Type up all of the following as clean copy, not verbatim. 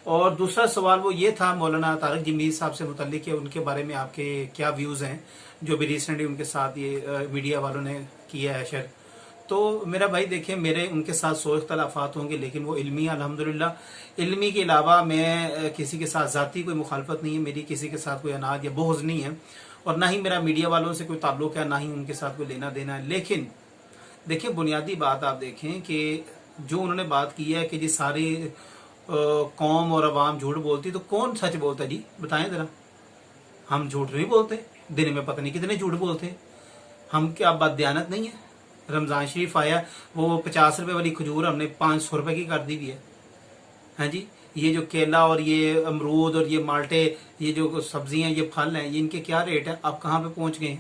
और दूसरा सवाल वो ये था मौलाना तारिक जमील साहब से मुतल्लिक कि उनके बारे में आपके क्या व्यूज़ हैं, जो भी रिसेंटली उनके साथ ये मीडिया वालों ने किया है शेयर। तो मेरा भाई देखिए, मेरे उनके साथ सौ इख्तलाफात होंगे, लेकिन वो इल्मी अल्हम्दुलिल्लाह। इल्मी के अलावा मैं किसी के साथ ज़ाती कोई मुखालफत नहीं है, मेरी किसी के साथ कोई अनाज या बोझ नहीं है, और ना ही मेरा मीडिया वालों से कोई ताल्लुक है, ना ही उनके साथ कोई लेना देना है। लेकिन देखिए, बुनियादी बात आप देखें कि जो उन्होंने बात की है कि जी सारी कौम और अवाम झूठ बोलती, तो कौन सच बोलता है जी, बताएं ज़रा। हम झूठ नहीं बोलते, दिन में पता नहीं कितने झूठ बोलते। हम क्या बददियानत नहीं है? रमज़ान शरीफ आया, वो 50 रुपए वाली खजूर हमने 500 रुपए की कर दी हुई है। हाँ जी, ये जो केला और ये अमरूद और ये माल्टे, ये जो सब्जियां, ये फल हैं, ये इनके क्या रेट है, आप कहाँ पे पहुंच गए?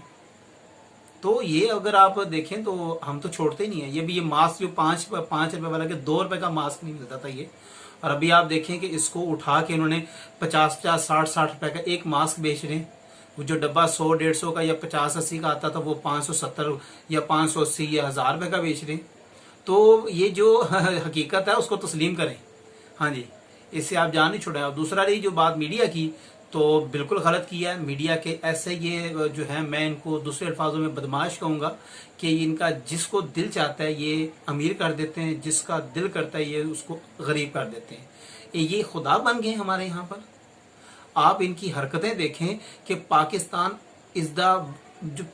तो ये अगर आप देखें तो हम तो छोड़ते ही नहीं है। ये भी ये मास्क जो 5 रुपए वाला के 2 रुपए का मास्क नहीं मिलता था ये, और अभी आप देखें कि इसको उठा के इन्होंने 50-50, 60-60 रुपए का एक मास्क बेच रहे हैं। वो जो डब्बा 100-150 का या 50-80 का आता था, वो 570 या 580 या 1000 रुपए का बेच रहे हैं। तो ये जो हकीकत है उसको तस्लीम करें। हाँ जी, इससे आप जान नहीं छुड़ाए। और दूसरा रही जो बात मीडिया की, तो बिल्कुल गलत किया है मीडिया के। ऐसे ये जो है, मैं इनको दूसरे अल्फाजों में बदमाश कहूँगा कि इनका जिसको दिल चाहता है ये अमीर कर देते हैं, जिसका दिल करता है ये उसको गरीब कर देते हैं। ये खुदा बन गए हमारे यहाँ पर। आप इनकी हरकतें देखें कि पाकिस्तान इज द जो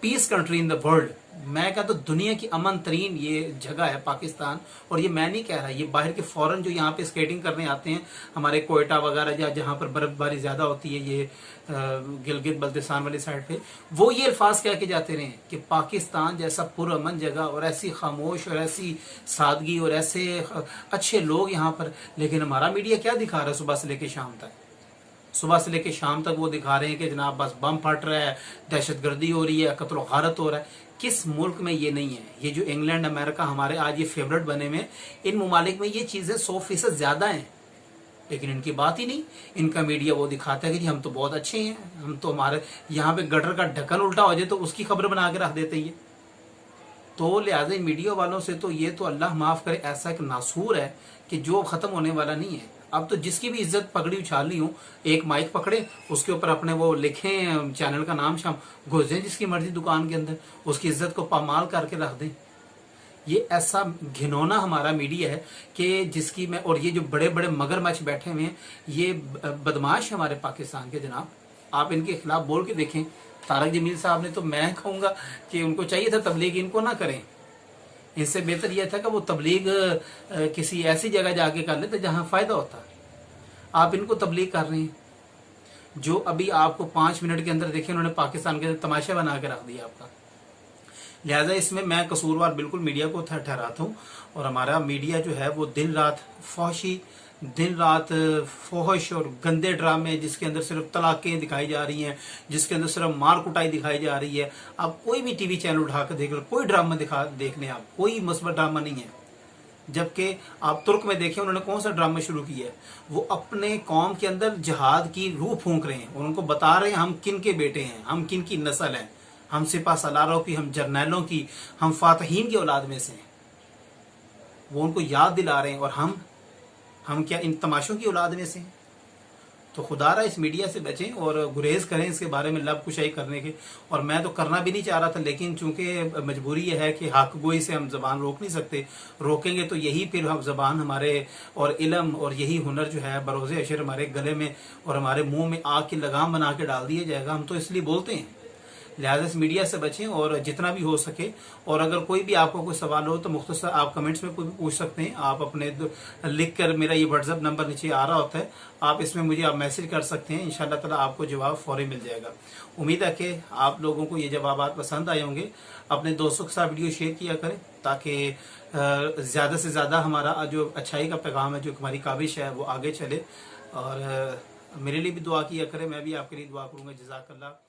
peace country in the world. मैं कहता तो दुनिया की अमन तरीन ये जगह है पाकिस्तान। और ये मैं नहीं कह रहा, ये बाहर के फॉरेन जो यहाँ पे स्केटिंग करने आते हैं, हमारे कोयटा वगैरह या जहाँ पर बर्फबारी ज्यादा होती है, ये गिलगित बल्तिस्तान वाली साइड पे, वो ये अल्फाज कह के जाते रहे कि पाकिस्तान जैसा पुरअमन जगह और ऐसी खामोश और ऐसी सादगी और ऐसे अच्छे लोग यहाँ पर। लेकिन हमारा मीडिया क्या दिखा रहा है सुबह से लेकर शाम तक? सुबह से लेकर शाम तक वो दिखा रहे हैं कि जनाब बस बम फट रहा है, दहशतगर्दी हो रही है, कत्ल गारत हो रहा है। किस मुल्क में ये नहीं है? ये जो इंग्लैंड, अमेरिका हमारे आज ये फेवरेट बने में, इन ममालिक में ये चीजें 100% ज्यादा हैं, लेकिन इनकी बात ही नहीं। इनका मीडिया वो दिखाता है कि जी हम तो बहुत अच्छे हैं, हम तो हमारे यहाँ पे गटर का ढक्कन उल्टा हो जाए तो उसकी खबर बना के रख देते हैं। तो लिहाजा मीडिया वालों से तो ये तो अल्लाह माफ करे, ऐसा एक नासूर है कि जो खत्म होने वाला नहीं है। अब तो जिसकी भी इज्जत पगड़ी उछालनी हो, एक माइक पकड़े, उसके ऊपर अपने वो लिखें चैनल का नाम शाम, घुस जाए जिसकी मर्जी दुकान के अंदर, उसकी इज्जत को पामाल करके रख दें। ये ऐसा घिनौना हमारा मीडिया है कि जिसकी मैं, और ये जो बड़े बड़े मगरमच्छ बैठे हुए हैं, ये बदमाश हमारे पाकिस्तान के जनाब। आप इनके खिलाफ बोल के देखें। तारिक जमील साहब ने तो, मैं कहूँगा कि उनको चाहिए था तबलीग इनको ना करें। इससे बेहतर यह था कि वो तबलीग किसी ऐसी जगह जाके कर लेते जहां फायदा होता। आप इनको तबलीग कर रहे हैं। जो अभी आपको 5 मिनट के अंदर देखें, उन्होंने पाकिस्तान के तमाशा बना के रख दिया आपका। लिहाजा इसमें मैं कसूरवार बिल्कुल मीडिया को ठहराता हूँ। और हमारा मीडिया जो है वो दिन रात फौशी, दिन रात फोहश और गंदे ड्रामे, जिसके अंदर सिर्फ तलाकें दिखाई जा रही हैं, जिसके अंदर सिर्फ मार कुटाई दिखाई जा रही है। आप कोई भी टीवी चैनल उठाकर देख लो, कोई ड्रामा देख लें आप, कोई मुस्बत ड्रामा नहीं है। जबकि आप तुर्क में देखें, उन्होंने कौन सा ड्रामा शुरू किया है? वो अपने कौम के अंदर जिहाद की रूह फूंक रहे हैं और उनको बता रहे हैं हम किन के बेटे हैं, हम किन की नस्ल हैं, हम सिपा सलारों की, हम जर्नैलों की, हम फातहीन की औलाद में से हैं। वो उनको याद दिला रहे हैं। और हम क्या इन तमाशों की औलाद में से हैं? तो खुदारा इस मीडिया से बचें और गुरेज करें इसके बारे में लब कुशाई करने के। और मैं तो करना भी नहीं चाह रहा था, लेकिन चूंकि मजबूरी यह है कि हक गोई से हम जबान रोक नहीं सकते। रोकेंगे तो यही फिर हम जबान हमारे और इल्म और यही हुनर जो है बरोज़े अशर हमारे गले में और हमारे मुंह में आग की लगाम बना के डाल दिया जाएगा। हम तो इसलिए बोलते हैं। लिहाजा इस मीडिया से बचें और जितना भी हो सके। और अगर कोई भी आपको कोई सवाल हो तो मुख्तसर आप कमेंट्स में कोई भी पूछ सकते हैं। आप अपने लिख कर, मेरा ये व्हाट्सएप नंबर नीचे आ रहा होता है, आप इसमें मुझे आप मैसेज कर सकते हैं। इंशाल्लाह ताला आपको जवाब फौरी मिल जाएगा। उम्मीद है कि आप लोगों को ये जवाब पसंद आए होंगे। अपने दोस्तों के साथ वीडियो शेयर किया करें ताकि ज़्यादा से ज़्यादा हमारा जो अच्छाई का पैगाम है, जो हमारी काविश है, वो आगे चले। और मेरे लिए भी दुआ किया करें, मैं भी आपके लिए दुआ करूँगा। जज़ाकल्लाह।